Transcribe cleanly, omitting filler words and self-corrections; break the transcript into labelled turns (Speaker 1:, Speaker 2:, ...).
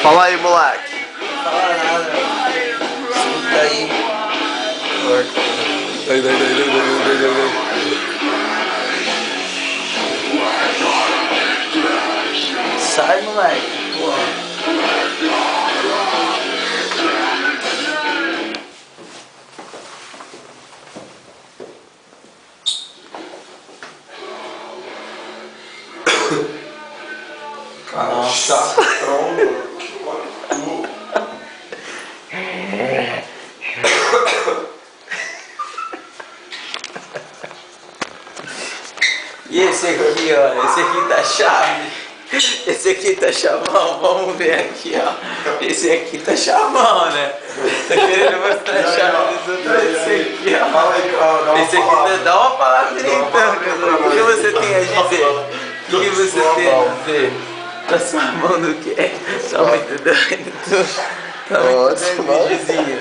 Speaker 1: Fala aí, moleque.
Speaker 2: Fala nada. Escuta aí. Sai, moleque. Porra.
Speaker 3: Cara, chatão, mano.
Speaker 2: E esse aqui, ó, esse aqui tá chave. Esse aqui tá chavão, vamos ver aqui, ó. Esse aqui tá chavão, né? Tá querendo mostrar a chave dos outros? Esse aqui, ó.
Speaker 3: Fala aí, cara, dá uma
Speaker 2: Esse aqui
Speaker 3: palavra.
Speaker 2: dá uma palavrinha então, cara. O que você tem a dizer? O que você tem a dizer? Tá sua mão do quê? Tá muito doido. Tá muito doido, vizinho.